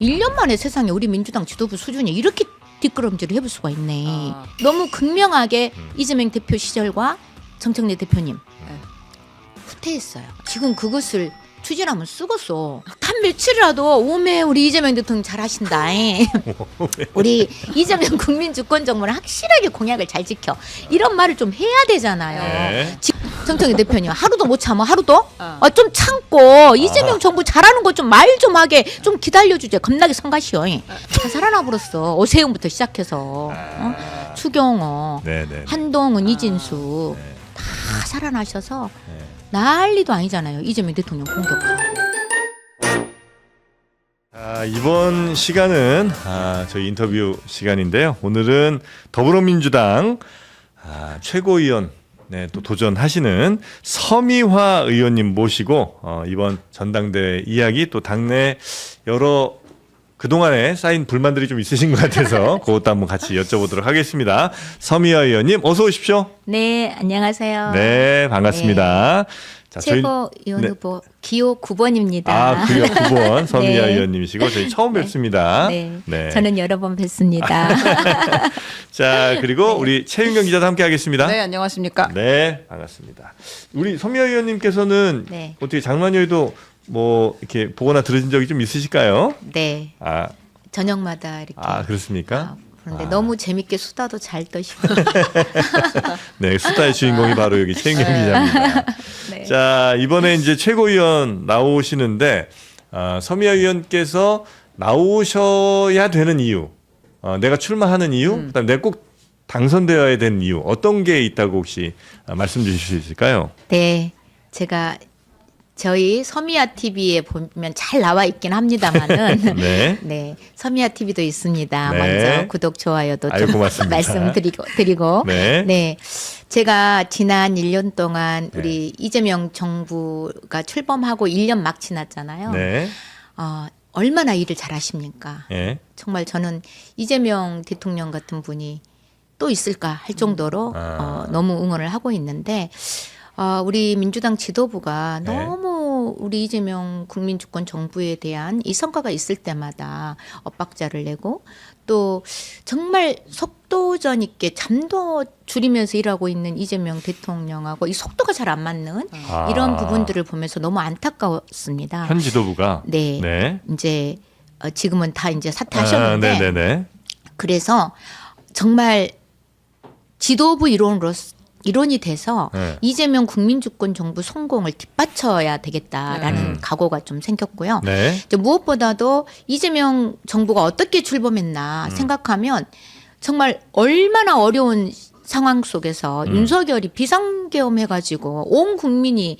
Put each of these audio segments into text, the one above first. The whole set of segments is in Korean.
1년 만에 세상에 우리 민주당 지도부 수준이 이렇게 뒷걸음질을 해볼 수가 있네. 너무 극명하게 이재명 대표 시절과 정청래 대표님 후퇴했어요. 지금 그것을 추진하면 쓰겠어. 한 며칠이라도 오메 우리 이재명 대통령 잘하신다. 우리 이재명 국민주권정부는 확실하게 공약을 잘 지켜. 이런 말을 좀 해야 되잖아요. 네. 정청래 대표님 하루도 못 참아. 하루도? 좀 참고 이재명 정부 잘하는 거 좀 말 좀 하게 좀 기다려주제. 겁나게 성가시오. 다 살아나 버렸어. 오세훈부터 시작해서 추경호, 네네. 한동훈, 이진수 네. 다 살아나셔서 네. 난리도 아니잖아요. 이재명 대통령 공격하고. 이번 시간은 저희 인터뷰 시간인데요. 오늘은 더불어민주당 최고위원 또 도전하시는 서미화 의원님 모시고 이번 전당대회 이야기 또 당내 여러 그동안에 쌓인 불만들이 좀 있으신 것 같아서 그것도 한번 같이 여쭤보도록 하겠습니다. 서미화 의원님 어서 오십시오. 네, 안녕하세요. 네, 반갑습니다. 자, 최고위원 후보 기호 9번입니다. 그요 9번 서미화 네. 의원님이시고 저희 처음 뵙습니다. 네. 네. 저는 여러 번 뵙습니다. 자, 그리고 우리 최윤경 기자도 함께 하겠습니다. 네, 안녕하십니까. 네, 반갑습니다. 우리 서미화 의원님께서는 네. 어떻게 장관여의도 뭐 이렇게 보거나 들으신 적이 좀 있으실까요? 네, 저녁마다 이렇게. 그렇습니까? 그런데 너무 재밌게 수다도 잘 떠시고. 네, 수다의 주인공이 바로 여기 최윤경 기자입니다. 네. 자, 이번에 이제 최고위원 나오시는데 서미화 의원께서 나오셔야 되는 이유, 내가 출마하는 이유, 그다음에 내가 꼭 당선되어야 되는 이유 어떤 게 있다고 혹시 말씀 주실 수 있을까요? 네, 제가 저희 서미아 TV에 보면 잘 나와 있긴 합니다만은 네. 네, 서미아 TV도 있습니다. 네. 먼저 구독 좋아요도 아유, 좀 고맙습니다. 말씀드리고 네. 네, 제가 지난 1년 동안 우리 이재명 정부가 출범하고 1년 막 지났잖아요. 네. 얼마나 일을 잘하십니까? 네. 정말 저는 이재명 대통령 같은 분이 또 있을까 할 정도로 너무 응원을 하고 있는데 우리 민주당 지도부가 네. 너무 우리 이재명 국민주권 정부에 대한 이 성과가 있을 때마다 엇박자를 내고 또 정말 속도전 있게 잠도 줄이면서 일하고 있는 이재명 대통령하고 이 속도가 잘 안 맞는 이런 부분들을 보면서 너무 안타까웠습니다. 현 지도부가 네. 네. 이제 지금은 다 이제 사퇴하셨는데 네네네. 그래서 정말 지도부 일원이 돼서 네. 이재명 국민주권 정부 성공을 뒷받쳐야 되겠다라는 각오가 좀 생겼고요. 네. 이제 무엇보다도 이재명 정부가 어떻게 출범했나 생각하면 정말 얼마나 어려운 상황 속에서 윤석열이 비상계엄해가지고 온 국민이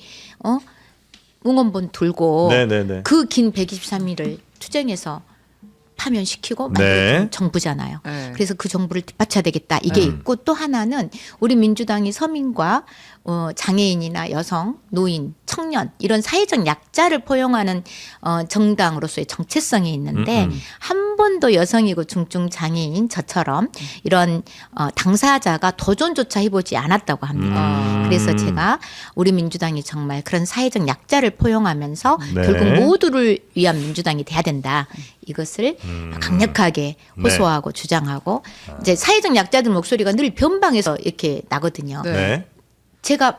응원본 들고 네네네. 그 긴 123일을 투쟁해서 파면시키고 만든 네. 정부잖아요. 네. 그래서 그 정부를 뒷받쳐야 되겠다. 이게 있고 또 하나는 우리 민주당이 서민과 장애인이나 여성, 노인, 청년 이런 사회적 약자를 포용하는 정당으로서의 정체성이 있는데 한 번도 여성이고 중증 장애인 저처럼 이런 당사자가 도전조차 해보지 않았다고 합니다. 그래서 제가 우리 민주당이 정말 그런 사회적 약자를 포용하면서 네. 결국 모두를 위한 민주당이 돼야 된다. 이것을 강력하게 호소하고 주장하고 이제 사회적 약자들 목소리가 늘 변방에서 이렇게 나거든요. 네. 네. 제가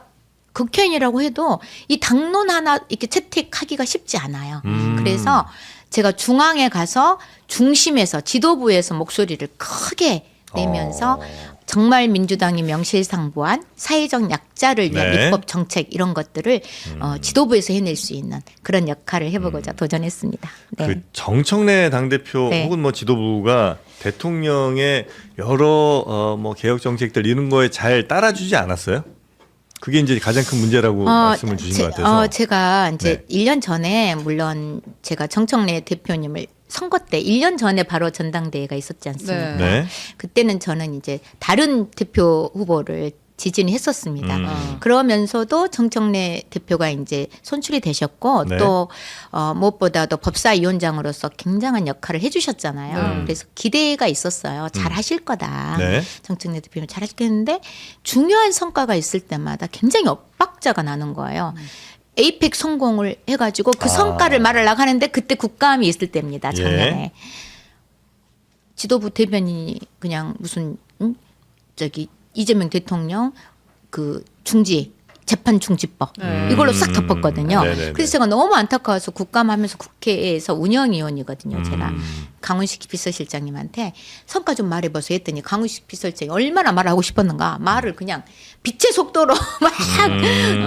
극현이라고 해도 이 당론 하나 이렇게 채택하기가 쉽지 않아요. 그래서 제가 중앙에 가서 중심에서 지도부에서 목소리를 크게 내면서 정말 민주당이 명실상부한 사회적 약자를 위한 네. 입법 정책 이런 것들을 지도부에서 해낼 수 있는 그런 역할을 해보고자 도전했습니다. 네. 그 정청래 당대표 네. 혹은 뭐 지도부가 대통령의 여러 뭐 개혁 정책들 이런 거에 잘 따라주지 않았어요? 그게 이제 가장 큰 문제라고 말씀을 주신 것 같아서. 제가 이제 네. 1년 전에 물론 제가 정청래 대표님을 선거 때 1년 전에 바로 전당대회가 있었지 않습니까? 네. 그때는 저는 이제 다른 대표 후보를 지지는 했었습니다. 그러면서도 정청래 대표가 이제 선출이 되셨고 네. 또 무엇보다도 법사위원장으로서 굉장한 역할을 해주셨잖아요. 그래서 기대가 있었어요. 잘 하실 거다. 네. 정청래 대표님 잘 하시겠는데 중요한 성과가 있을 때마다 굉장히 엇박자가 나는 거예요. 에이펙 성공을 해가지고 그 성과를 말하려고 하는데 그때 국감이 있을 때입니다. 작년에. 지도부 대변인이 그냥 무슨 저기 이재명 대통령 그 중지 재판 중지법 이걸로 싹 덮었거든요. 그래서 제가 너무 안타까워서 국감하면서 국회에서 운영위원이거든요. 제가 강훈식 비서실장님한테 성과 좀 말해보세요 했더니 강훈식 비서실장이 얼마나 말하고 싶었는가 말을 그냥 빛의 속도로 막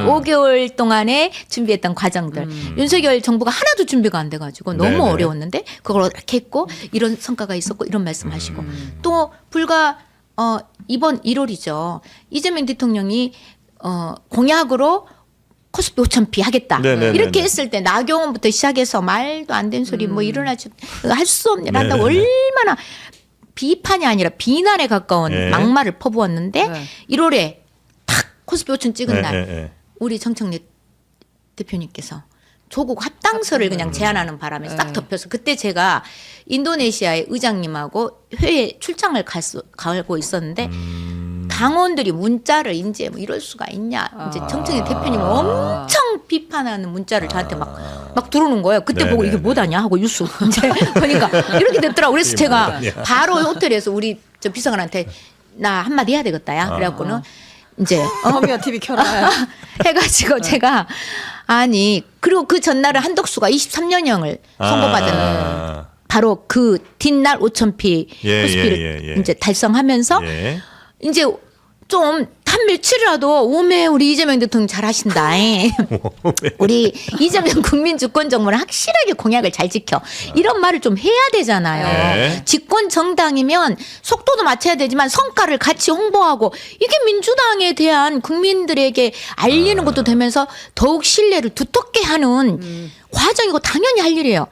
5개월 동안에 준비했던 과정들 윤석열 정부가 하나도 준비가 안 돼가지고 너무 네네. 어려웠는데 그걸 이렇게 했고 이런 성과가 있었고 이런 말씀하시고 또 불과 이번 1월이죠. 이재명 대통령이 공약으로 코스피 5,000피 하겠다. 네네네네. 이렇게 했을 때 나경원부터 시작해서 말도 안 되는 소리 뭐 일어나지 할 수 없냐 한다고 얼마나 비판이 아니라 비난에 가까운 네. 막말을 퍼부었는데 네. 1월에 탁 코스피 5,000 찍은 날 네. 우리 정청래 대표님께서 조국 합당서를 그냥 제안하는 바람에 싹 덮여서 그때 제가 인도네시아의 의장님하고 회에 출장을 가고 있었는데 당원들이 문자를 이제 뭐 이럴 수가 있냐 이제 정청래 대표님 엄청 비판하는 문자를 저한테 막 들어오는 거예요. 그때 보고 이게 뭐다냐 하고 뉴스 이제 보니까 이렇게 됐더라고. 그래서 제가 바로 호텔에서 우리 저 비서관한테 나 한마디 해야 되겠다야. 그래갖고는 이제 허미어 TV 켜라. 해가지고 제가 아니 그리고 그 전날은 한덕수가 23년형을 선고받은 바로 그 뒷날 5,000피 코스피를 이제 달성하면서 이제 좀 한 며칠이라도 오메 우리 이재명 대통령 잘하신다. 우리 이재명 국민 주권 정부는 확실하게 공약을 잘 지켜. 이런 말을 좀 해야 되잖아요. 네. 집권 정당이면 속도도 맞춰야 되지만 성과를 같이 홍보하고 이게 민주당에 대한 국민들에게 알리는 것도 되면서 더욱 신뢰를 두텁게 하는 과정이고 당연히 할 일이에요.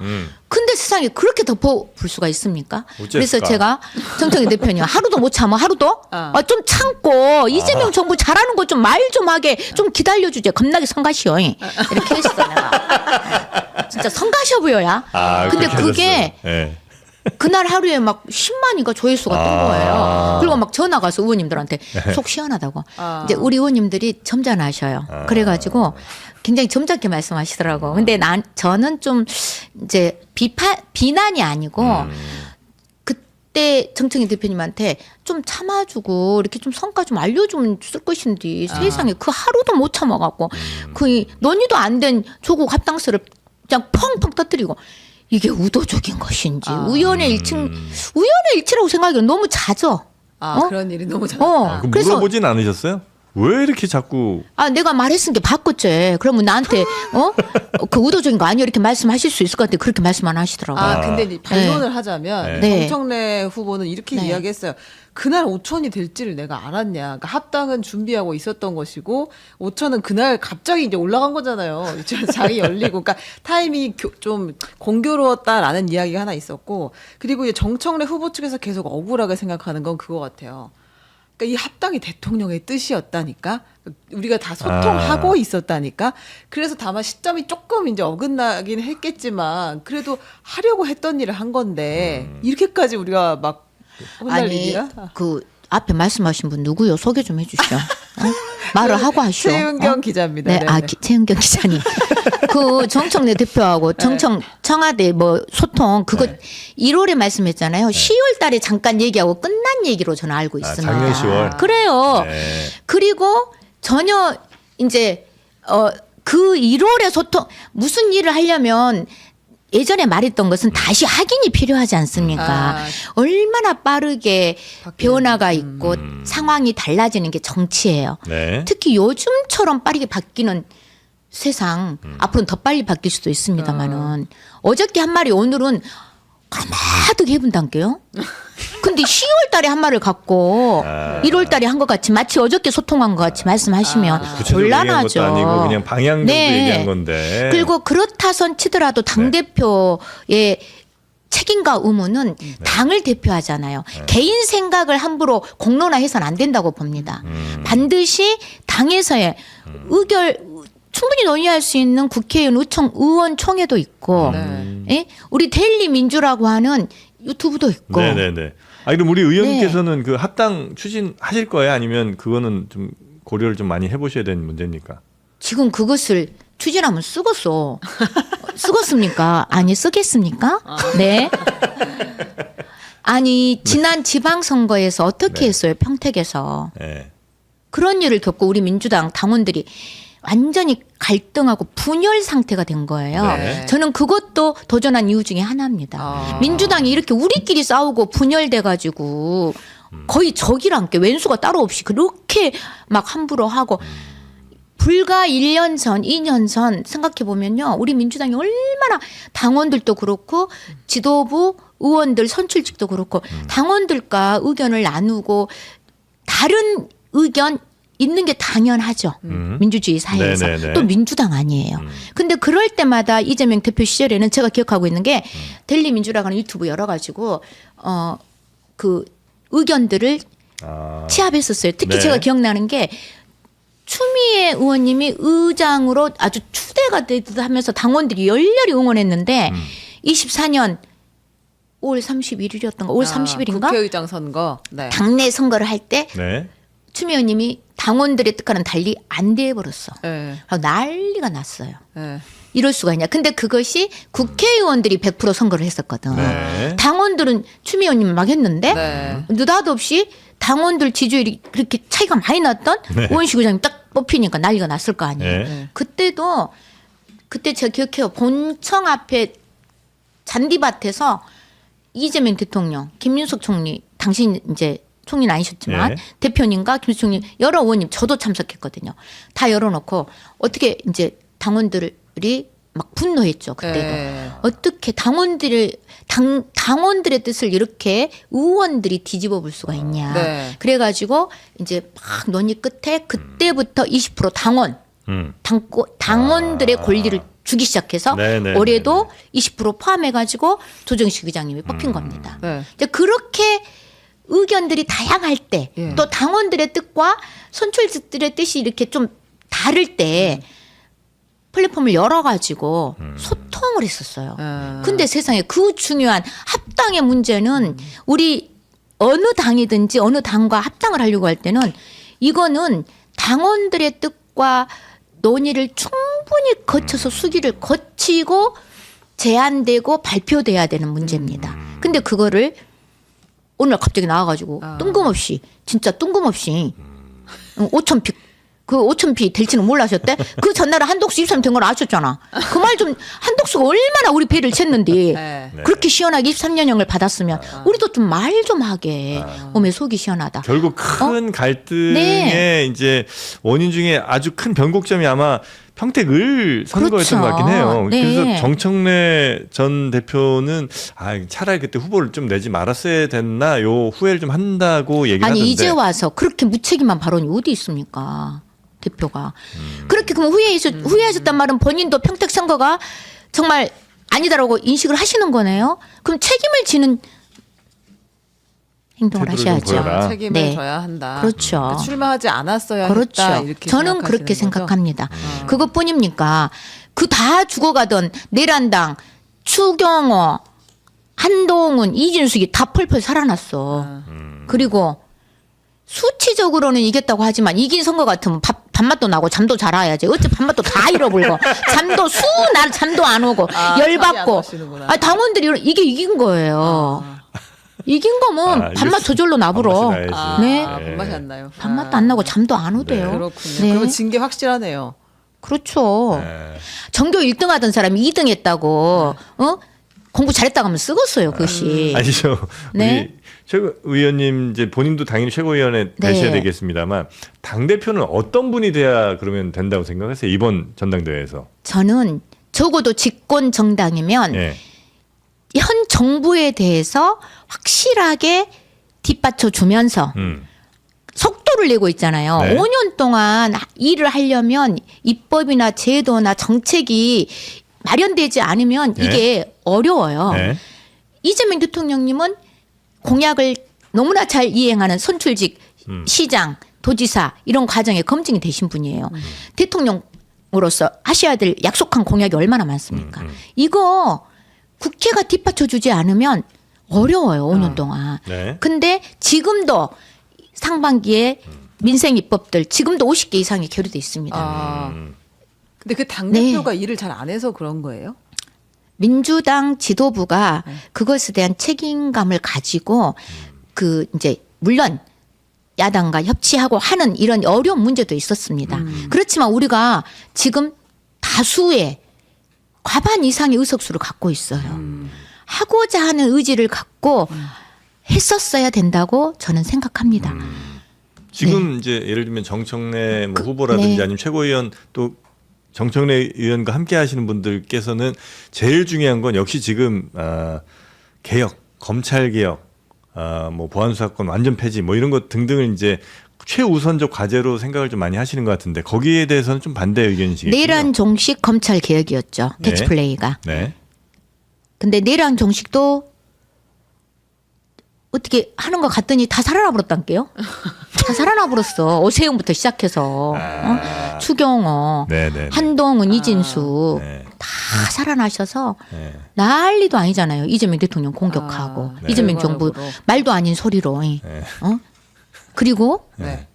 근데 세상에 그렇게 덮어볼 수가 있습니까? 그래서 제가 정청래 대표님 하루도 못 참아 하루도 좀 참고 이재명 정부 잘하는 거 좀 말 좀 하게 좀 기다려주제 겁나게 성가시오 이렇게 했어 내가 진짜 성가셔 보여야. 근데 그게 그날 하루에 막 10만인가 조회수가 뜬 거예요. 그리고 막 전화가 와서 의원님들한테 속 시원하다고. 이제 우리 의원님들이 점잖으셔요. 그래가지고 굉장히 점잖게 말씀하시더라고. 근데 저는 좀 이제 비난이 아니고 그때 정청래 대표님한테 좀 참아주고 이렇게 좀 성과 좀 알려주면 쓸 것인데 세상에 그 하루도 못 참아갖고 그 논의도 안 된 조국 합당서를 그냥 펑펑 터뜨리고 이게 의도적인 것인지 우연의 일치라고 생각하기엔 너무 잦아. 그런 일이 너무 잘. 그래서 물어보진 않으셨어요? 왜 이렇게 자꾸 내가 말했으니까 바꿨지. 그러면 나한테 그 의도적인 거 아니야 이렇게 말씀하실 수 있을 것 같아. 그렇게 말씀 안 하시더라고요. 근데 이제 반론을 하자면 네. 정청래 후보는 이렇게 네. 이야기했어요. 그날 5천이 될지를 내가 알았냐. 그러니까 합당은 준비하고 있었던 것이고 5천은 그날 갑자기 이제 올라간 거잖아요. 장이 열리고, 그러니까 타이밍이 좀 공교로웠다라는 이야기가 하나 있었고, 그리고 이제 정청래 후보 측에서 계속 억울하게 생각하는 건 그거 같아요. 그러니까 이 합당이 대통령의 뜻이었다니까. 우리가 다 소통하고 있었다니까. 그래서 다만 시점이 조금 이제 어긋나긴 했겠지만 그래도 하려고 했던 일을 한 건데 이렇게까지 우리가 막 혼날 일이야? 그 앞에 말씀하신 분 누구요? 소개 좀 해주시죠. 말을 하고 하시오. 최은경 기자입니다. 네, 네네. 최은경 기자님. 그 정청래 대표하고 청와대 뭐 소통 그거 1월에 말씀했잖아요. 10월 달에 잠깐 얘기하고 끝난 얘기로 저는 알고 있습니다. 작년 10월. 그래요. 네. 그리고 전혀 이제 그 1월에 소통 무슨 일을 하려면 예전에 말했던 것은 다시 확인이 필요하지 않습니까? 얼마나 빠르게 변화가 있고 상황이 달라지는 게 정치예요. 네. 특히 요즘처럼 빠르게 바뀌는 세상 앞으로는 더 빨리 바뀔 수도 있습니다만은 어저께 한 말이 오늘은 가마득 해본단게요. 근데 10월 달에 한 말을 갖고 1월 달에 한 것 같이 마치 어저께 소통한 것 같이 말씀하시면 구체적으로 얘기한 것도 곤란하죠. 아니고 그냥 방향 정도 네. 얘기한 건데. 그리고 그렇다선 치더라도 당대표의 책임과 의무는 당을 대표하잖아요. 개인 생각을 함부로 공론화해서는 안 된다고 봅니다. 반드시 당에서의 충분히 논의할 수 있는 국회의원 의원총회도 있고 예? 우리 데일리 민주라고 하는 유튜브도 있고 네네네. 그럼 우리 의원님께서는 그 합당 추진하실 거예요? 아니면 그거는 좀 고려를 좀 많이 해보셔야 되는 문제입니까? 지금 그것을 추진하면 쓰겠어. 쓰겠습니까? 아니 쓰겠습니까? 네. 아니 지난 지방선거에서 어떻게 네. 했어요? 평택에서. 네. 그런 일을 겪고 우리 민주당 당원들이 완전히 갈등하고 분열 상태가 된 거예요. 네. 저는 그것도 도전한 이유 중에 하나입니다. 민주당이 이렇게 우리끼리 싸우고 분열돼가지고 거의 적이랑 게 왼수가 따로 없이 그렇게 막 함부로 하고 불과 1년 전, 2년 전 생각해 보면요. 우리 민주당이 얼마나 당원들도 그렇고 지도부 의원들 선출직도 그렇고 당원들과 의견을 나누고 다른 의견 있는 게 당연하죠. 민주주의 사회에서. 네네네. 또 민주당 아니에요. 근데 그럴 때마다 이재명 대표 시절에는 제가 기억하고 있는 게 델리 민주라고 하는 유튜브 열어가지고 그 의견들을 취합했었어요. 특히 네. 제가 기억나는 게 추미애 의원님이 의장으로 아주 추대가 되듯 하면서 당원들이 열렬히 응원했는데 24년 5월 31일이었던가 5월 30일인가 국회의장 선거. 네. 당내 선거를 할 때 네. 추미애 의원님이 당원들의 뜻과는 달리 안 돼버렸어. 네. 난리가 났어요. 네. 이럴 수가 있냐. 근데 그것이 국회의원들이 100% 선거를 했었거든. 네. 당원들은 추미애 의원님 막 했는데 네. 느닷없이 당원들 지지율이 그렇게 차이가 많이 났던 네. 우원식 의장님 딱 뽑히니까 난리가 났을 거 아니에요. 네. 그때 제가 기억해요. 본청 앞에 잔디밭에서 이재명 대통령, 김민석 총리, 당신 이제 총리는 아니셨지만 네. 대표님과 김민석 총리 여러 의원님 저도 참석했거든요. 다 열어놓고 어떻게 이제 당원들이 막 분노했죠. 그때도. 네. 어떻게 당원들의 뜻을 이렇게 의원들이 뒤집어 볼 수가 있냐. 네. 그래가지고 이제 막 논의 끝에 그때부터 20% 당원들의 권리를 주기 시작해서 네네네네. 올해도 20% 포함해가지고 조정식 의장님이 뽑힌 겁니다. 네. 이제 그렇게 의견들이 다양할 때 예. 또 당원들의 뜻과 선출직들의 뜻이 이렇게 좀 다를 때 플랫폼을 열어가지고 소통을 했었어요. 근데 세상에 그 중요한 합당의 문제는 우리 어느 당이든지 어느 당과 합당을 하려고 할 때는 이거는 당원들의 뜻과 논의를 충분히 거쳐서 수기를 거치고 제안되고 발표돼야 되는 문제입니다. 근데 그거를 오늘 갑자기 나와가지고 뜬금없이 진짜 뜬금없이 5,000피 그 5,000피 될지는 몰라셨대. 그 전날에 한독수 입사님 된 걸 아셨잖아. 그 말 좀 한독수가 얼마나 우리 배를 챘는데 네. 그렇게 시원하게 23년형을 받았으면 우리도 좀 말 좀 하게 몸에 속이 시원하다. 결국 큰 갈등의 네. 이제 원인 중에 아주 큰 변곡점이 아마 평택을 선거였던 그렇죠. 것 같긴 해요. 네. 그래서 정청래 전 대표는 차라리 그때 후보를 좀 내지 말았어야 됐나 요 후회를 좀 한다고 얘기를 아니 하던데. 이제 와서 그렇게 무책임한 발언이 어디 있습니까? 대표가. 그렇게 그럼 후회하셨단 말은 본인도 평택 선거가 정말 아니다라고 인식을 하시는 거네요. 그럼 책임을 지는 행동을 태도를 좀 하셔야죠. 보여라. 책임을 네. 져야 한다. 그렇죠. 그러니까 출마하지 않았어야 그렇죠. 했다. 이렇게 저는 그렇게 생각하시는 거죠? 생각합니다. 그것뿐입니까? 그 다 죽어가던 내란당, 추경호, 한동훈, 이진숙이 다 펄펄 살아났어. 그리고 수치적으로는 이겼다고 하지만 이긴 선거 같으면 밥맛도 나고 잠도 잘 와야지. 어째 밥맛도 다 잃어버리고 잠도 안 오고 열받고. 하시는구나. 당원들이 이게 이긴 거예요. 이긴 거면 밥맛 저절로 나불어. 밥맛이 나야지. 네. 밥맛이 안 나요. 밥맛도 안 나고 잠도 안 오대요. 그렇군요. 네. 그러면 징계 확실하네요. 그렇죠. 네. 전교 1등 하던 사람이 2등 했다고, 공부 잘했다고 하면 쓰겠어요, 그것이. 아니죠. 네. 우리 최고 의원님 이제 본인도 당연히 최고위원에 네. 되셔야 되겠습니다만 당 대표는 어떤 분이 돼야 그러면 된다고 생각하세요? 이번 전당대회에서. 저는 적어도 집권 정당이면 예. 현 정부에 대해서 확실하게 뒷받쳐 주면서 속도를 내고 있잖아요. 네. 5년 동안 일을 하려면 입법이나 제도나 정책이 마련되지 않으면 네. 이게 어려워요. 네. 이재명 대통령님은 공약을 너무나 잘 이행하는 선출직 시장, 도지사 이런 과정에 검증이 되신 분이에요. 대통령으로서 하셔야 될 약속한 공약이 얼마나 많습니까? 이거 국회가 뒷받쳐주지 않으면 어려워요. 5년 동안. 네. 근데 지금도 상반기에 민생 입법들 지금도 50개 이상이 계류돼 있습니다. 근데 그 당대표가 일을 잘 안 해서 그런 거예요? 민주당 지도부가 그것에 대한 책임감을 가지고 그 이제 물론 야당과 협치하고 하는 이런 어려운 문제도 있었습니다. 그렇지만 우리가 지금 다수의 과반 이상의 의석수를 갖고 있어요. 하고자 하는 의지를 갖고 했었어야 된다고 저는 생각합니다. 지금 이제 예를 들면 정청래 뭐 후보라든지 네. 아니면 최고위원 또 정청래 의원과 함께 하시는 분들께서는 제일 중요한 건 역시 지금 개혁, 검찰 개혁, 뭐 보안수사권 완전 폐지 뭐 이런 것 등등을 이제 최우선적 과제로 생각을 좀 많이 하시는 것 같은데 거기에 대해서는 좀 반대 의견이시겠죠? 내란 종식 검찰 개혁이었죠. 네. 캐치플레이가. 네. 근데 내란 종식도 어떻게 하는 것 같더니 다 살아나 버렸단게요. 다 살아나 버렸어. 오세훈부터 시작해서 추경호, 네네. 한동훈, 이진수 네. 다 살아나셔서 네. 난리도 아니잖아요. 이재명 대통령 공격하고 네. 이재명 정부 결과적으로. 말도 아닌 소리로. 네. 그리고 네.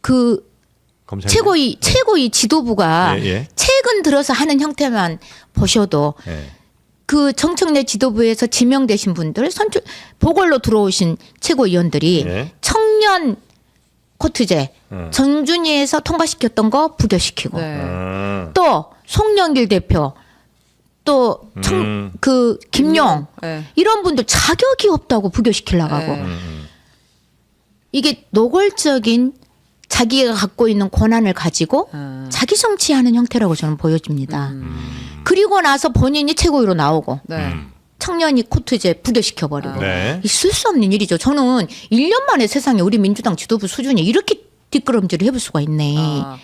그 검찰 최고위 지도부가 예, 예. 최근 들어서 하는 형태만 보셔도 네. 그 정청래 지도부에서 지명되신 분들 보궐로 들어오신 최고위원들이 예. 청년 코트제 정준위에서 통과시켰던 거 부결시키고 네. 또 송영길 대표 또 그 김용 네. 이런 분들 자격이 없다고 부결시키려고 하고 네. 이게 노골적인 자기가 갖고 있는 권한을 가지고 자기 정치하는 형태라고 저는 보여집니다. 그리고 나서 본인이 최고위로 나오고 네. 청년이 코트제 부결시켜버리고 네. 있을 수 없는 일이죠. 저는 1년 만에 세상에 우리 민주당 지도부 수준이 이렇게 뒷걸음질을 해볼 수가 있네. 아.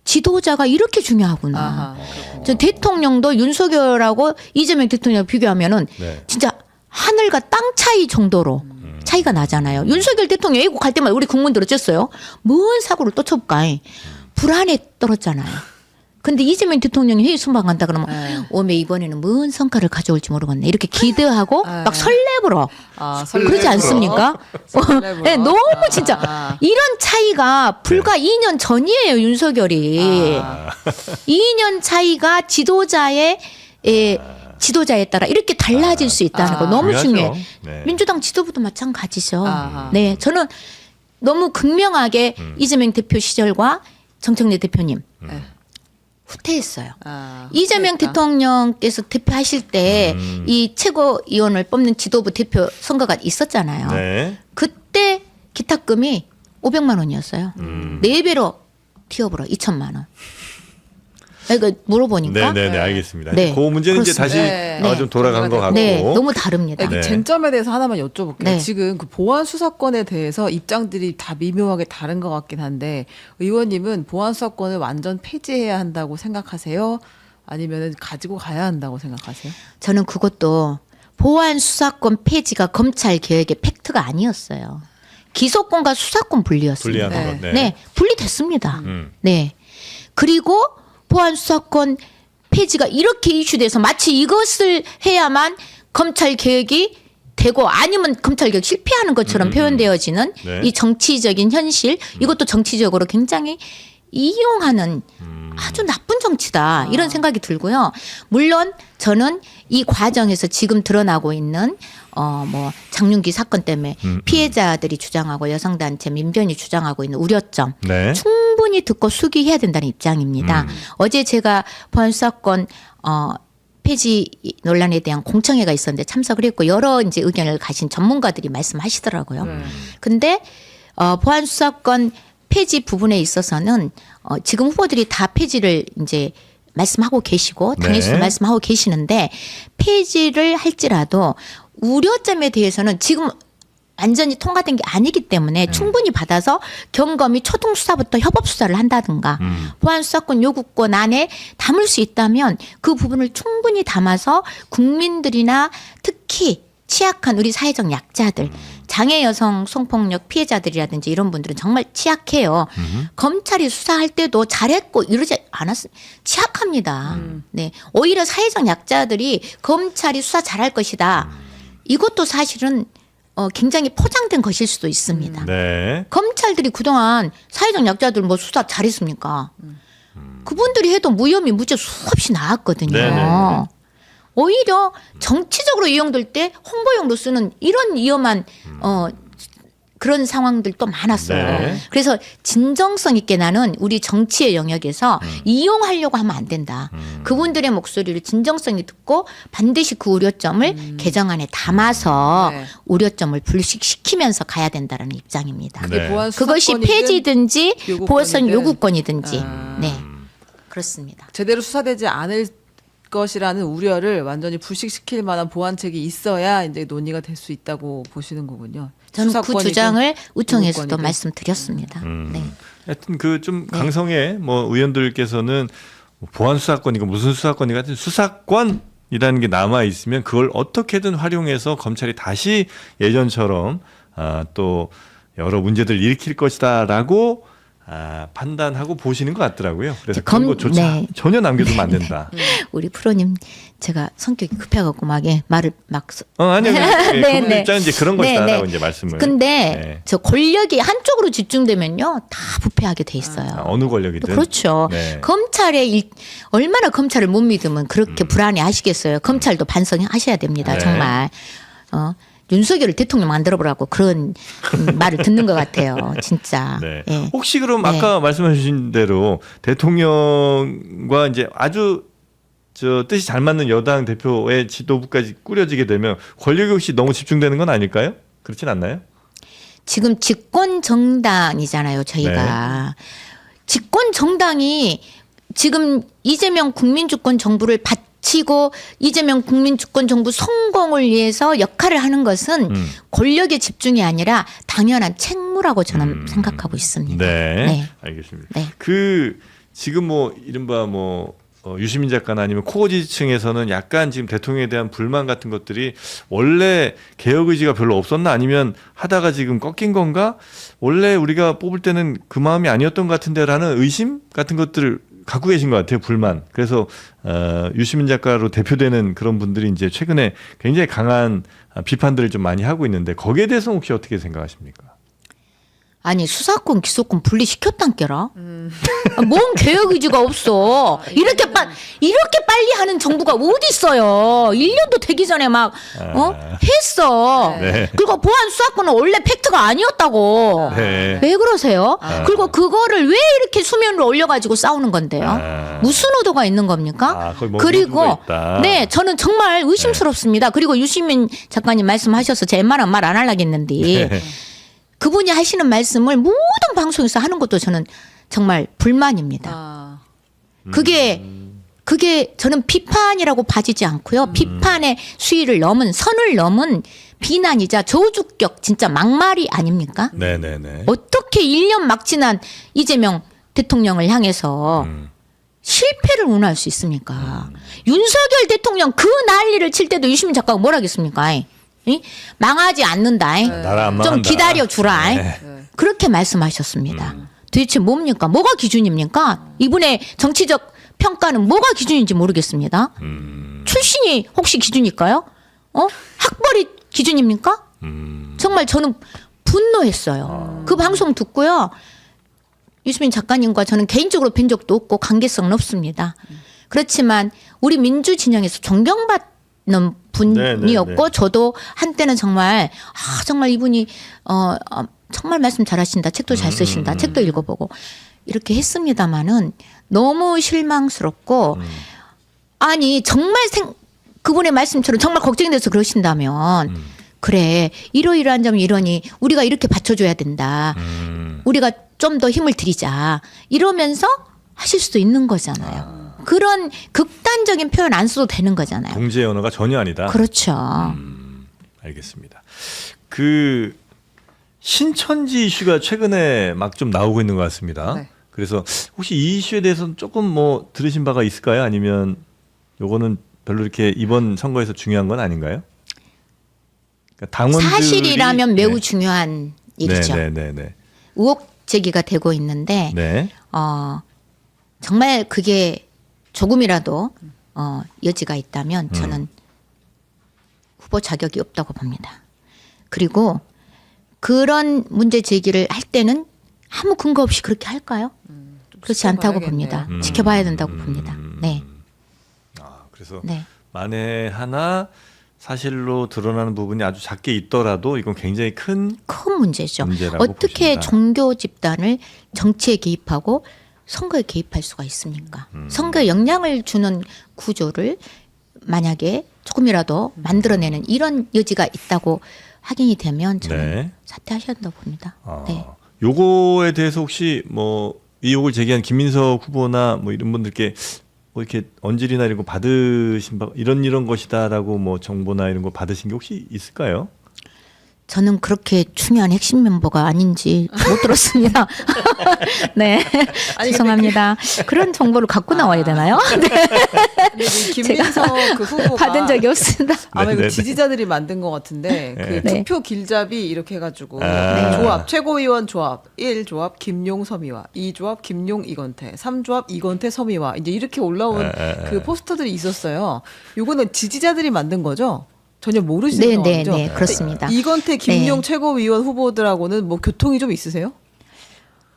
지도자가 이렇게 중요하구나. 아하. 저 대통령도 윤석열하고 이재명 대통령 비교하면은 네. 진짜 하늘과 땅 차이 정도로 차이가 나잖아요. 윤석열 대통령 외국 갈 때마다 우리 국민들 어쨌어요? 뭔 사고를 또 쳐볼까? 불안에 떨었잖아요. 근데 이재명 대통령이 회의 순방 간다 그러면 네. 오메 이번에는 뭔 성과를 가져올지 모르겠네. 이렇게 기대하고 네. 막 설레불어. 아, 그러지 않습니까? 설레불어. 네, 너무 진짜 아. 이런 차이가 불과 2년 전이에요. 윤석열이. 2년 차이가 지도자의 지도자에 따라 이렇게 달라질 수 있다는 거 너무 중요하죠. 중요해. 네. 민주당 지도부도 마찬가지죠. 아하. 네, 저는 너무 극명하게 이재명 대표 시절과 정청래 대표님 네. 후퇴했어요. 아, 이재명 그러니까. 대통령께서 대표하실 때 이 최고위원을 뽑는 지도부 대표 선거가 있었잖아요. 네. 그때 기탁금이 500만 원이었어요. 4배로 튀어버려 2천만 원. 이거 물어보니까 네네네 알겠습니다. 네. 그 문제는 이제 다시 그렇습니다. 좀 돌아간 것 같고. 네, 너무 다릅니다. 그 네. 쟁점에 대해서 하나만 여쭤볼게요. 네. 지금 그 보안 수사권에 대해서 입장들이 다 미묘하게 다른 것 같긴 한데 의원님은 보안 수사권을 완전 폐지해야 한다고 생각하세요? 아니면 가지고 가야 한다고 생각하세요? 저는 그것도 보안 수사권 폐지가 검찰 개혁의 팩트가 아니었어요. 기소권과 수사권 분리였습니다. 분리하는 네. 것. 네, 분리됐습니다. 네. 그리고 보안 수사권 폐지가 이렇게 이슈돼서 마치 이것을 해야만 검찰 개혁이 되고 아니면 검찰 개혁 실패하는 것처럼 표현되어지는 네. 이 정치적인 현실 이것도 정치적으로 굉장히 이용하는 아주 나쁜 정치다 이런 생각이 들고요. 물론 저는 이 과정에서 지금 드러나고 있는 뭐 장윤기 사건 때문에 피해자들이 주장하고 여성단체 민변이 주장하고 있는 우려점 네. 충분히 듣고 수기해야 된다는 입장입니다. 어제 제가 보안수사권 폐지 논란에 대한 공청회가 있었는데 참석을 했고 여러 이제 의견을 가진 전문가들이 말씀하시더라고요. 근데 보안수사권 폐지 부분에 있어서는 지금 후보들이 다 폐지를 이제 말씀하고 계시고 당에서도 네. 말씀하고 계시는데 폐지를 할지라도 우려점에 대해서는 지금 완전히 통과된 게 아니기 때문에 충분히 받아서 경검이 초동 수사부터 협업 수사를 한다든가 보안 수사권 요구권 안에 담을 수 있다면 그 부분을 충분히 담아서 국민들이나 특히 취약한 우리 사회적 약자들 장애 여성 성폭력 피해자들이라든지 이런 분들은 정말 취약해요. 검찰이 수사할 때도 잘했고 이러지 않았습니다. 취약합니다. 네, 오히려 사회적 약자들이 검찰이 수사 잘할 것이다. 이것도 사실은 굉장히 포장된 것일 수도 있습니다. 네. 검찰들이 그동안 사회적 약자들 뭐 수사 잘했습니까? 그분들이 해도 무혐의 무죄 수없이 나왔거든요. 네네. 오히려 정치적으로 이용될 때 홍보용으로 쓰는 이런 위험한 그런 상황들도 많았어요. 네. 그래서 진정성 있게 나는 우리 정치의 영역에서 이용하려고 하면 안 된다. 그분들의 목소리를 진정성이 듣고 반드시 그 우려점을 개정안에 담아서 네. 우려점을 불식시키면서 가야 된다는 입장입니다. 네. 보안 그것이 수사권이든 폐지든지 요구권이든. 보선 요구권이든지. 네. 음. 그렇습니다. 제대로 수사되지 않을 것이라는 우려를 완전히 불식시킬 만한 보완책이 있어야 이제 논의가 될 수 있다고 보시는 거군요. 저는 그 수사권이든 주장을 의총에서도 요구권이든. 말씀드렸습니다. 네. 하여튼 그 좀 강성의 뭐 의원들께서는 보안 수사권이고 무슨 수사권이 같은 수사권이라는 게 남아 있으면 그걸 어떻게든 활용해서 검찰이 다시 예전처럼 또 여러 문제들을 일으킬 것이다라고 판단하고 보시는 것 같더라고요. 그래서 그런 것조차 네. 전혀 남겨두면 안 된다. 우리 프로님 제가 성격이 급해갖고 막 말을 막 아니요. 네, 그분 네. 입장은 이제 그런 네, 것이다라고 네. 이제 말씀을. 근데 네. 저 권력이 한쪽으로 집중되면요 다 부패하게 돼 있어요. 어느 권력이든. 그렇죠. 네. 얼마나 검찰을 못 믿으면 그렇게 불안해 하시겠어요. 검찰도 반성하셔야 됩니다. 네. 정말. 윤석열을 대통령 만들어보라고 그런 말을 듣는 것 같아요. 진짜. 네. 예. 혹시 그럼 네. 아까 말씀하신 대로 대통령과 이제 아주 저 뜻이 잘 맞는 여당 대표의 지도부까지 꾸려지게 되면 권력이 혹시 너무 집중되는 건 아닐까요? 그렇진 않나요? 지금 집권 정당이잖아요, 저희가. 집권 정당이 지금 이재명 국민주권 정부를 바치고 이재명 국민주권 정부 성공을 위해서 역할을 하는 것은 권력의 집중이 아니라 당연한 책무라고 저는 생각하고 있습니다. 네. 네. 알겠습니다. 네. 그 지금 뭐 이른바 뭐 유시민 작가나 아니면 코어 지지층에서는 약간 지금 대통령에 대한 불만 같은 것들이 원래 개혁 의지가 별로 없었나 아니면 하다가 지금 꺾인 건가? 원래 우리가 뽑을 때는 그 마음이 아니었던 것 같은데라는 의심 같은 것들을 갖고 계신 것 같아요. 불만. 그래서 유시민 작가로 대표되는 그런 분들이 이제 최근에 굉장히 강한 비판들을 좀 많이 하고 있는데 거기에 대해서는 혹시 어떻게 생각하십니까? 아니 수사권 기소권 분리시켰단께라. 뭔 개혁 의지가 없어. 이렇게 빨리 하는 정부가 어디 있어요. 1년도 되기 전에 막 했어. 네. 그리고 보안 수사권은 원래 팩트가 아니었다고. 네. 왜 그러세요? 그리고 그거를 왜 이렇게 수면으로 올려가지고 싸우는 건데요? 무슨 의도가 있는 겁니까? 거의 뭐 그리고 의도가 있다. 네, 저는 정말 의심스럽습니다. 그리고 유시민 작가님 말씀하셔서 제 웬만한 말 안 하려고 했는데 네. 그분이 하시는 말씀을 모든 방송에서 하는 것도 저는 정말 불만입니다. 그게 저는 비판이라고 봐지지 않고요. 비판의 수위를 넘은 선을 넘은 비난이자 저주격 진짜 막말이 아닙니까? 네네네. 어떻게 1년 막 지난 이재명 대통령을 향해서 실패를 운운할 수 있습니까? 윤석열 대통령 그 난리를 칠 때도 유시민 작가가 뭐라 하겠습니까? 망하지 않는다. 나라 안 좀 망한다. 기다려 주라. 네. 그렇게 말씀하셨습니다. 도대체 뭡니까? 뭐가 기준입니까? 이분의 정치적 평가는 뭐가 기준인지 모르겠습니다. 출신이 혹시 기준일까요? 학벌이 기준입니까? 정말 저는 분노했어요. 그 방송 듣고요. 유시민 작가님과 저는 개인적으로 뵌 적도 없고 관계성은 없습니다. 그렇지만 우리 민주 진영에서 존경받는 분이었고 저도 한때는 정말 정말 이분이 정말 말씀 잘하신다. 책도 잘 쓰신다. 책도 읽어보고 이렇게 했습니다마는 너무 실망스럽고 아니 정말 그분의 말씀처럼 정말 걱정이 돼서 그러신다면 그래 이러이러한 점이 이러니 우리가 이렇게 받쳐줘야 된다. 우리가 좀 더 힘을 들이자 이러면서 하실 수도 있는 거잖아요. 그런 극단적인 표현 안 써도 되는 거잖아요. 동지의 언어가 전혀 아니다. 그렇죠. 알겠습니다. 그 신천지 이슈가 최근에 막 좀 나오고 있는 것 같습니다. 네. 그래서 혹시 이 이슈에 대해서는 조금 뭐 들으신 바가 있을까요? 아니면 요거는 별로 이렇게 이번 선거에서 중요한 건 아닌가요? 그러니까 당원들이 사실이라면 매우 중요한 일이죠. 네네네. 의혹 제기가 되고 있는데 네. 정말 그게 조금이라도 여지가 있다면 저는 후보 자격이 없다고 봅니다. 그리고 그런 문제 제기를 할 때는 아무 근거 없이 그렇게 할까요? 그렇지 않다고 지켜봐야겠네요. 봅니다. 지켜봐야 된다고 봅니다. 네. 그래서 네. 만에 하나 사실로 드러나는 부분이 아주 작게 있더라도 이건 굉장히 큰 큰 문제죠. 문제라고 어떻게 보신다. 종교 집단을 정치에 개입하고 선거에 개입할 수가 있습니까? 선거에 영향을 주는 구조를 만약에 조금이라도 만들어내는 이런 여지가 있다고 확인이 되면 저는 네. 사퇴하셔야 한다고 봅니다. 네. 요거에 대해서 혹시 뭐 의혹을 제기한 김민석 후보나 뭐 이런 분들께 뭐 이렇게 언질이나 이런 거 받으신 바 이런 것이다라고 뭐 정보나 이런 거 받으신 게 혹시 있을까요? 저는 그렇게 중요한 핵심 멤버가 아닌지 못 들었습니다. 네. 아니, 죄송합니다. 그런 정보를 갖고 나와야 되나요? 네. 근데 이 김민석 그 후보가 받은 적이 없습니다. 아마 네, 이거 네, 지지자들이 만든 것 같은데 그 네. 투표 길잡이 이렇게 해가지고 아. 조합 최고위원 조합 1조합 김용 서미화 2조합 김용 이건태 3조합 이건태 서미화 이제 이렇게 올라온 그 포스터들이 있었어요. 요거는 지지자들이 만든 거죠? 전혀 모르시는 네, 상황이죠? 네, 네, 그렇습니다. 이건태 김용 네. 최고위원 후보들하고는 뭐 교통이 좀 있으세요?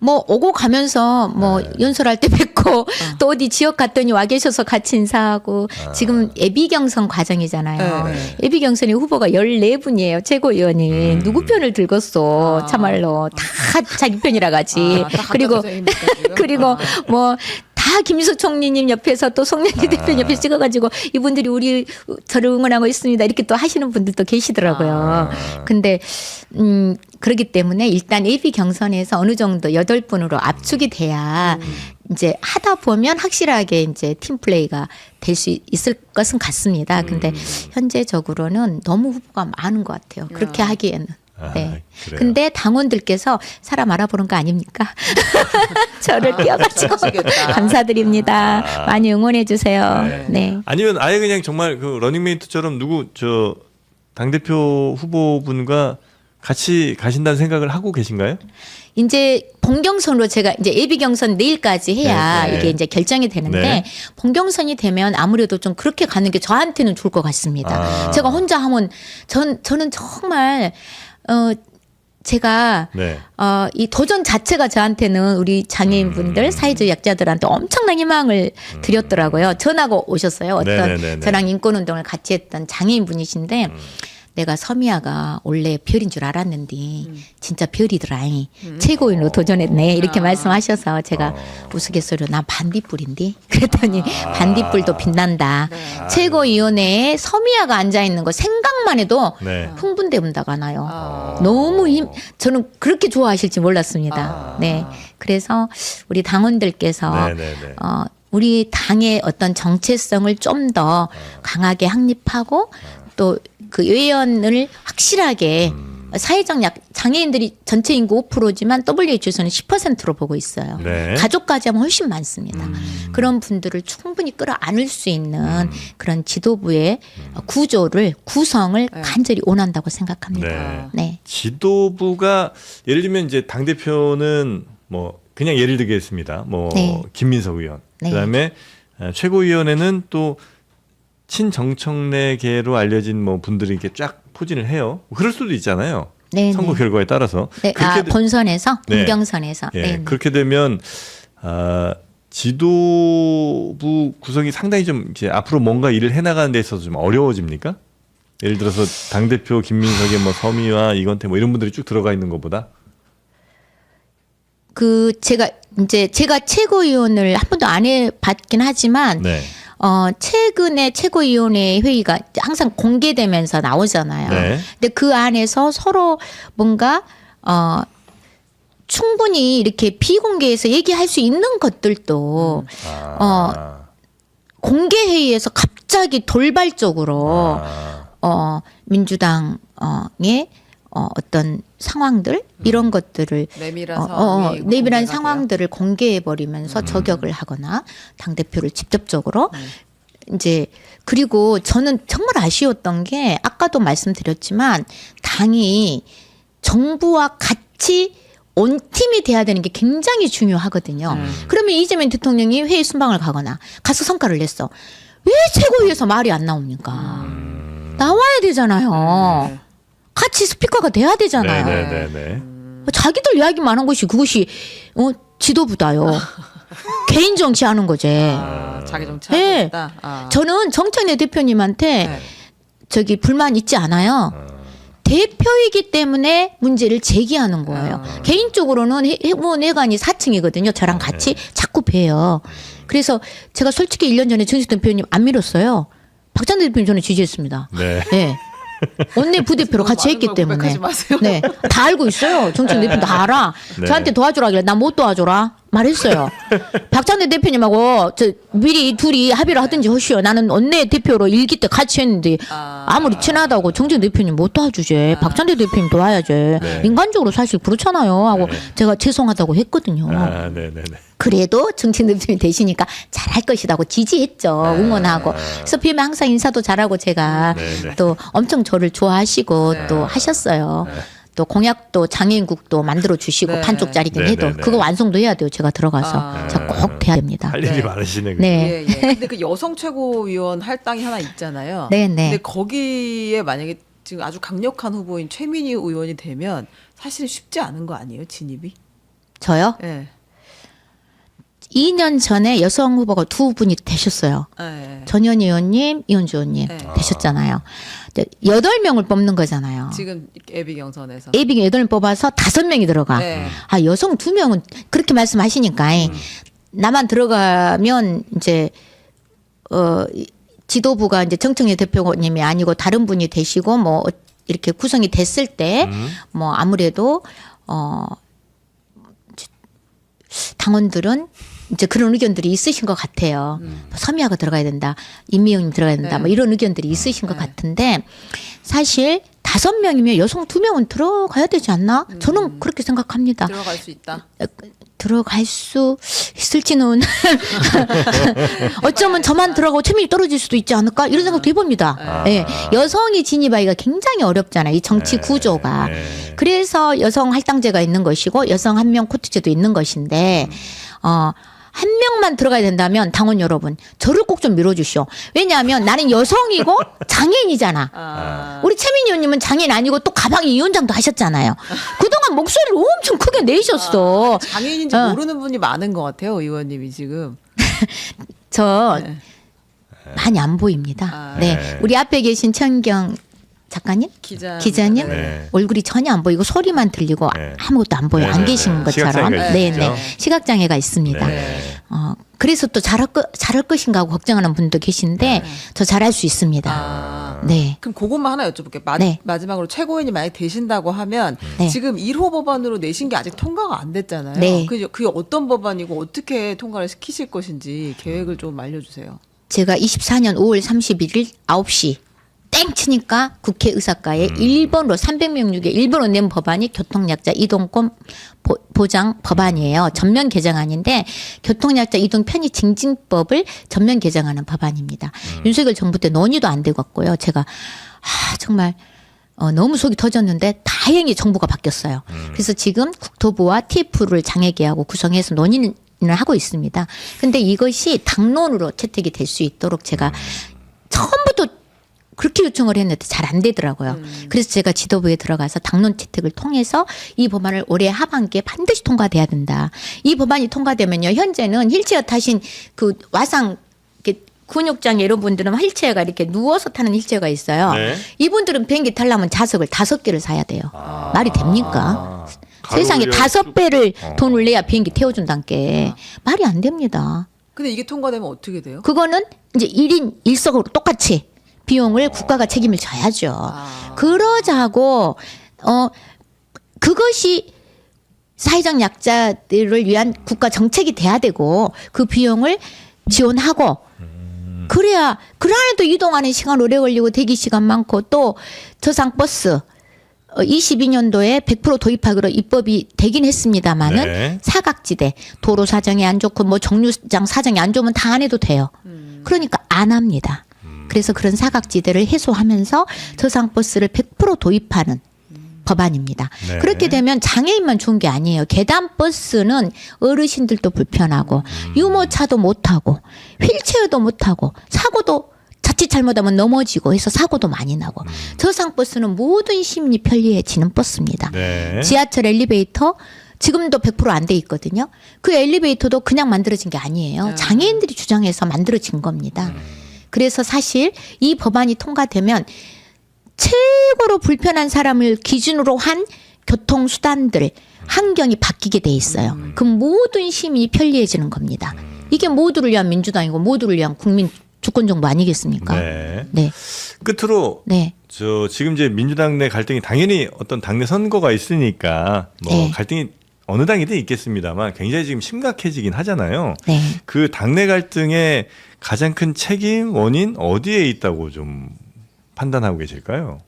뭐 오고 가면서 뭐 연설할 때 뵙고 또 어디 지역 갔더니 와 계셔서 같이 인사하고 지금 예비 경선 과정이잖아요. 네. 예비 경선의 후보가 14분이에요. 최고위원이. 누구 편을 들겠어. 참말로 다 자기 편이라 가지. 다 그리고 각자 선생님입니까, 지금? 그리고 뭐 다 김수 총리님 옆에서 또 송영기 대표 옆에 찍어가지고 이분들이 우리 저를 응원하고 있습니다. 이렇게 또 하시는 분들도 계시더라고요. 근데 그렇기 때문에 일단 예비 경선에서 어느 정도 8분으로 압축이 돼야 이제 하다 보면 확실하게 이제 팀 플레이가 될 수 있을 것은 같습니다. 근데 현재적으로는 너무 후보가 많은 것 같아요. 그렇게 하기에는. 네. 그래요. 근데 당원들께서 사람 알아보는 거 아닙니까? 저를 띄워가지고 미치겠다. 감사드립니다. 많이 응원해 주세요. 네. 아니면 아예 그냥 정말 그 러닝메이트처럼 누구 저 당대표 후보분과 같이 가신다는 생각을 하고 계신가요? 이제 본경선으로 제가 이제 예비 경선 내일까지 해야 네, 네. 이게 이제 결정이 되는데 네. 본경선이 되면 아무래도 좀 그렇게 가는 게 저한테는 좋을 것 같습니다. 제가 혼자 하면 저는 정말 제가 네. 이 도전 자체가 저한테는 우리 장애인분들 사회적 약자들한테 엄청난 희망을 드렸더라고요. 전화가 오셨어요. 어떤 네네네네. 저랑 인권운동을 같이 했던 장애인분이신데 내가 서미아가 원래 별인 줄 알았는데 진짜 별이더라이. 최고인으로 도전했네. 이렇게 말씀하셔서 제가 우스갯소리로 난 반딧불인데 그랬더니 반딧불도 빛난다. 최고위원회에 서미아가 앉아있는 거 생각만 해도 네. 흥분되다가 나요. 너무 저는 그렇게 좋아하실지 몰랐습니다. 네. 그래서 우리 당원들께서 네네네. 우리 당의 어떤 정체성을 좀 더 강하게 확립하고 또 그 의원을 확실하게 사회적 장애인들이 전체 인구 5%지만 WHO에서는 10%로 보고 있어요. 네. 가족까지 하면 훨씬 많습니다. 그런 분들을 충분히 끌어안을 수 있는 그런 지도부의 구성을 간절히 원한다고 생각합니다. 네. 네. 지도부가 예를 들면 이제 당 대표는 뭐 그냥 예를 들겠습니다. 뭐 네. 김민석 의원. 네. 그다음에 최고위원회는 또 친정청래계로 알려진 뭐 분들이 이렇게 쫙 포진을 해요. 그럴 수도 있잖아요. 네, 선거 네. 결과에 따라서. 네. 본선에서 네. 본경선에서. 예, 네. 그렇게 되면 지도부 구성이 상당히 좀 이제 앞으로 뭔가 일을 해나가는 데 있어서 좀 어려워집니까? 예를 들어서 당 대표 김민석의 뭐 서미와 이건태 뭐 이런 분들이 쭉 들어가 있는 것보다. 제가 최고위원을 한 번도 안 해봤긴 하지만 네. 최근에 최고위원회 회의가 항상 공개되면서 나오잖아요. 네. 근데 그 안에서 서로 뭔가 충분히 이렇게 비공개해서 얘기할 수 있는 것들도 공개 회의에서 갑자기 돌발적으로 민주당의 어떤 상황들 이런 것들을 내밀한 상황이 내밀한 공개가 상황들을 공개해 버리면서 저격을 하거나 당 대표를 직접적으로 이제 그리고 저는 정말 아쉬웠던 게 아까도 말씀드렸지만 당이 정부와 같이 온 팀이 돼야 되는 게 굉장히 중요하거든요. 그러면 이재명 대통령이 회의 순방을 가거나 가서 성과를 냈어. 왜 최고위에서 말이 안 나옵니까? 나와야 되잖아요. 같이 스피커가 돼야 되잖아요. 네네네. 자기들 이야기만 한 것이 그것이 지도부다요. 개인 정치하는 거지. 자기 정치하고 네. 있다. 아. 저는 정청래 대표님한테 네. 저기 불만 있지 않아요. 대표이기 때문에 문제를 제기하는 거예요. 개인적으로는 해관이 4층이거든요. 저랑 같이 자꾸 봬요. 그래서 제가 솔직히 1년 전에 정식 대표님 안 밀었어요. 박찬대 대표님 저는 지지했습니다. 네. 네. 원내 부대표로 같이 했기 때문에. 고백하지 마세요. 네. 다 알고 있어요. 정청 대표님 다 알아. 네. 저한테 도와주라 그래. 나 못 도와줘라. 말했어요. 박찬대 대표님하고 저 미리 둘이 합의를 하든지 하시오. 나는 원내 대표로 일기 때 같이 했는데 아무리 친하다고 정청 대표님 못 도와주지. 박찬대 대표님 도와야지. 네. 인간적으로 사실 그렇잖아요. 하고 제가 죄송하다고 했거든요. 아, 네네네. 그래도 정친 대표님 되시니까 잘할 것이라고 지지했죠. 응원하고. 그래서 비면 항상 인사도 잘하고 제가 네네. 또 엄청 저를 좋아하시고 또 하셨어요. 또 공약도 장애인국도 만들어 주시고 네. 반쪽짜리긴 네, 해도 네, 네. 그거 완성도 해야 돼요. 제가 들어가서 제가 꼭 돼야 됩니다. 할 일이 네. 많으시네. 네. 예, 예. 근데 그 여성 최고위원 할당이 하나 있잖아요. 네, 네. 근데 거기에 만약에 지금 아주 강력한 후보인 최민희 의원이 되면 사실 쉽지 않은 거 아니에요, 진입이? 저요? 예. 2년 전에 여성 후보가 두 분이 되셨어요. 예. 전현희 의원님, 이현주 의원님 네. 되셨잖아요. 8명을 뽑는 거잖아요. 지금 예비 경선에서. 예비 8명 뽑아서 5명이 들어가. 네. 아, 여성 2명은 그렇게 말씀하시니까 나만 들어가면 이제 지도부가 이제 정청래 대표님이 아니고 다른 분이 되시고 뭐 이렇게 구성이 됐을 때 뭐 아무래도 당원들은 이제 그런 의견들이 있으신 것 같아요. 서미아가 들어가야 된다, 임미영님 들어가야 된다, 네. 뭐 이런 의견들이 있으신 것 같은데 사실 5명이면 여성 2명은 들어가야 되지 않나? 저는 그렇게 생각합니다. 들어갈 수 있다. 들어갈 수 있을지는 어쩌면 저만 들어가고 체면이 떨어질 수도 있지 않을까 이런 생각도 해봅니다. 예. 여성이 진입하기가 굉장히 어렵잖아요. 이 정치 구조가. 그래서 여성 할당제가 있는 것이고 여성 한 명 코트제도 있는 것인데 한 명만 들어가야 된다면 당원 여러분 저를 꼭 좀 밀어주시오. 왜냐하면 나는 여성이고 장애인이잖아. 우리 최민희 의원님은 장애인 아니고 또 가방에 위원장도 하셨잖아요. 그동안 목소리를 엄청 크게 내셨어. 장애인인지 모르는 분이 많은 것 같아요, 의원님이 지금. 저 네. 많이 안 보입니다. 네. 우리 앞에 계신 천경 작가님? 기자님? 네. 얼굴이 전혀 안 보이고 소리만 들리고 네. 아무것도 안 보여. 네, 안 네, 계신 네. 것처럼. 시각장애가 네, 있으시죠? 네. 시각장애가 있습니다. 네. 그래서 또 잘할 것인가 하고 걱정하는 분도 계신데 저 잘할 수 있습니다. 네. 그럼 그것만 하나 여쭤볼게요. 네. 마지막으로 최고위원이 만약 되신다고 하면 네. 지금 1호 법안으로 내신 게 아직 통과가 안 됐잖아요. 네. 그게 어떤 법안이고 어떻게 통과를 시키실 것인지 계획을 좀 알려주세요. 제가 24년 5월 31일 9시 땡 치니까 국회의사과에 1번으로 300명 중에 1번으로 낸 법안이 교통약자 이동권 보장 법안이에요. 전면 개정안인데 교통약자 이동 편의 증진법을 전면 개정하는 법안입니다. 윤석열 정부 때 논의도 안 되고 갔고요. 제가 정말 너무 속이 터졌는데 다행히 정부가 바뀌었어요. 그래서 지금 국토부와 TF를 장애계하고 구성해서 논의는 하고 있습니다. 근데 이것이 당론으로 채택이 될 수 있도록 제가 처음부터 그렇게 요청을 했는데 잘 안 되더라고요. 그래서 제가 지도부에 들어가서 당론 채택을 통해서 이 법안을 올해 하반기에 반드시 통과돼야 된다. 이 법안이 통과되면요. 현재는 휠체어 타신 그 와상 근육장애 이런 분들은 휠체어가 이렇게 누워서 타는 휠체어가 있어요. 네. 이분들은 비행기 타려면 좌석을 5개를 사야 돼요. 말이 됩니까? 세상에 가로를 5배를 돈을 내야 비행기 태워준다는 게 말이 안 됩니다. 근데 이게 통과되면 어떻게 돼요? 그거는 이제 1인 1석으로 똑같이 비용을 국가가 책임을 져야죠. 그러자고 그것이 사회적 약자들을 위한 국가 정책이 돼야 되고 그 비용을 지원하고 그래야 그 안에도 이동하는 시간 오래 걸리고 대기 시간 많고 또 저상버스 22년도에 100% 도입하기로 입법이 되긴 했습니다마는 네. 사각지대 도로 사정이 안 좋고 뭐 정류장 사정이 안 좋으면 다 안 해도 돼요. 그러니까 안 합니다. 그래서 그런 사각지대를 해소하면서 저상버스를 100% 도입하는 법안입니다. 네. 그렇게 되면 장애인만 좋은 게 아니에요. 계단버스는 어르신들도 불편하고 유모차도 못 타고 휠체어도 못 타고 사고도 자칫 잘못하면 넘어지고 해서 사고도 많이 나고 저상버스는 모든 시민이 편리해지는 버스입니다. 네. 지하철 엘리베이터 지금도 100% 안 돼 있거든요. 그 엘리베이터도 그냥 만들어진 게 아니에요. 장애인들이 주장해서 만들어진 겁니다. 그래서 사실 이 법안이 통과되면 최고로 불편한 사람을 기준으로 한 교통수단들, 환경이 바뀌게 돼 있어요. 그럼 모든 시민이 편리해지는 겁니다. 이게 모두를 위한 민주당이고 모두를 위한 국민 주권정부 아니겠습니까? 네. 네. 끝으로 네. 지금 이제 민주당 내 갈등이 당연히 어떤 당내 선거가 있으니까 뭐 네. 갈등이 어느 당이든 있겠습니다만 굉장히 지금 심각해지긴 하잖아요. 네. 그 당내 갈등의 가장 큰 책임 원인 어디에 있다고 좀 판단하고 계실까요?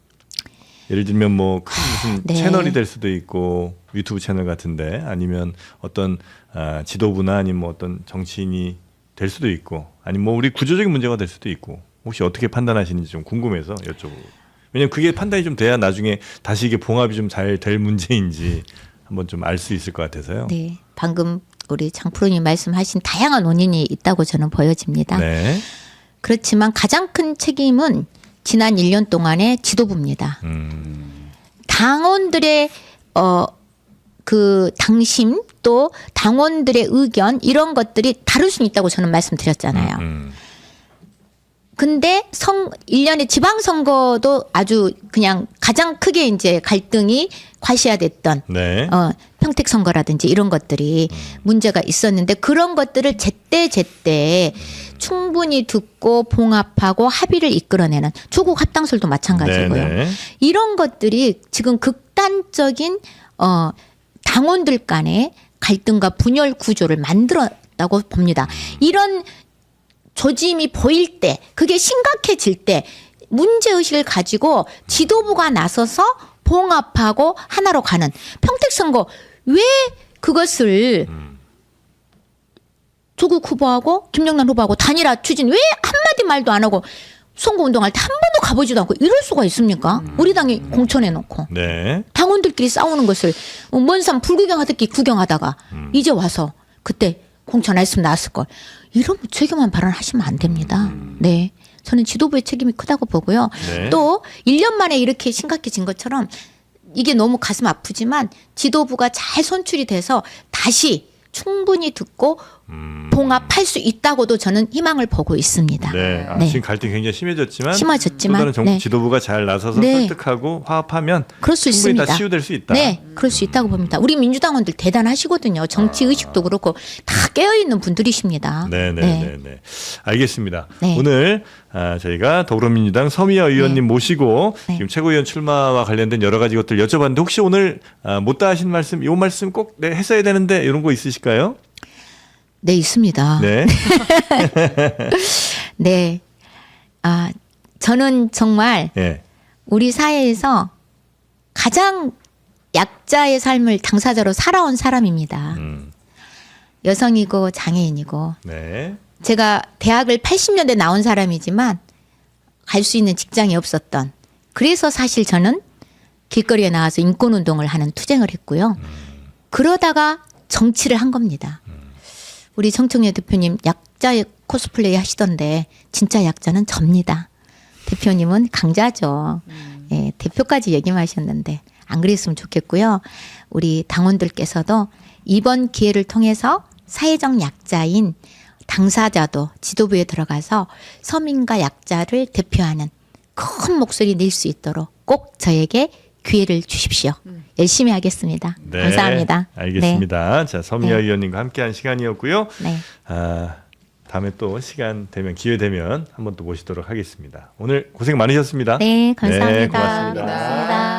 예를 들면 뭐 큰 무슨 네. 채널이 될 수도 있고 유튜브 채널 같은데 아니면 어떤 지도부나 아니면 뭐 어떤 정치인이 될 수도 있고 아니면 뭐 우리 구조적인 문제가 될 수도 있고 혹시 어떻게 판단하시는지 좀 궁금해서 여쭤보고. 왜냐면 그게 판단이 좀 돼야 나중에 다시 이게 봉합이 좀 잘 될 문제인지 한번 좀 알 수 있을 것 같아서요. 네. 방금 우리 장프로님 말씀하신 다양한 원인이 있다고 저는 보여집니다. 네. 그렇지만 가장 큰 책임은 지난 1년 동안의 지도부입니다. 당원들의 그 당심 또 당원들의 의견 이런 것들이 다를 수는 있다고 저는 말씀드렸잖아요. 근데 1년의 지방선거도 아주 그냥 가장 크게 이제 갈등이 과시화됐던 네. 평택 선거라든지 이런 것들이 문제가 있었는데 그런 것들을 제때 충분히 듣고 봉합하고 합의를 이끌어내는 조국 합당설도 마찬가지고요. 네. 이런 것들이 지금 극단적인 당원들 간의 갈등과 분열 구조를 만들었다고 봅니다. 이런 조짐이 보일 때 그게 심각해질 때 문제의식을 가지고 지도부가 나서서 봉합하고 하나로 가는 평택 선거 왜 그것을 조국 후보하고 김영란 후보하고 단일화 추진 왜 한마디 말도 안 하고 선거운동할 때 한 번도 가보지도 않고 이럴 수가 있습니까? 우리 당이 공천해놓고 네. 당원들끼리 싸우는 것을 먼 산 불구경하듯이 구경하다가 이제 와서 그때 공천 안 했으면 나왔을 걸 이런 무책임한 발언하시면 안 됩니다. 네. 저는 지도부의 책임이 크다고 보고요. 네. 또 1년 만에 이렇게 심각해진 것처럼 이게 너무 가슴 아프지만 지도부가 잘 선출이 돼서 다시 충분히 듣고 봉합할 수 있다고도 저는 희망을 보고 있습니다. 네. 네. 지금 갈등이 굉장히 심해졌지만 심해졌지만, 또 다른 정부 네. 지도부가 잘 나서서 네. 설득하고 화합하면 그럴 수 충분히 있습니다. 다 치유될 수 있다. 네, 그럴 수 있다고 봅니다. 우리 민주당원들 대단하시거든요. 정치 의식도 그렇고 다 깨어 있는 분들이십니다. 네네네. 알겠습니다. 네. 오늘 저희가 더불어민주당 서미아 의원님 모시고 네. 지금 최고위원 출마와 관련된 여러 가지 것들 여쭤봤는데 혹시 오늘 못다 하신 말씀, 이 말씀 꼭 했어야 되는데 이런 거 있으실까요? 네, 있습니다. 네. 네. 저는 정말 네. 우리 사회에서 가장 약자의 삶을 당사자로 살아온 사람입니다. 여성이고 장애인이고 네. 제가 대학을 80년대 나온 사람이지만 갈 수 있는 직장이 없었던 그래서 사실 저는 길거리에 나와서 인권운동을 하는 투쟁을 했고요. 그러다가 정치를 한 겁니다. 우리 정청래 대표님 약자의 코스플레이 하시던데 진짜 약자는 접니다. 대표님은 강자죠. 예, 대표까지 얘기만 하셨는데 안 그랬으면 좋겠고요. 우리 당원들께서도 이번 기회를 통해서 사회적 약자인 당사자도 지도부에 들어가서 서민과 약자를 대표하는 큰 목소리 낼 수 있도록 꼭 저에게 기회를 주십시오. 열심히 하겠습니다. 네. 감사합니다. 알겠습니다. 자, 서미아 네. 의원님과 함께한 시간이었고요. 네. 다음에 또 시간 되면 기회 되면 한번 또 모시도록 하겠습니다. 오늘 고생 많으셨습니다. 네, 감사합니다. 네, 고맙습니다. 고맙습니다.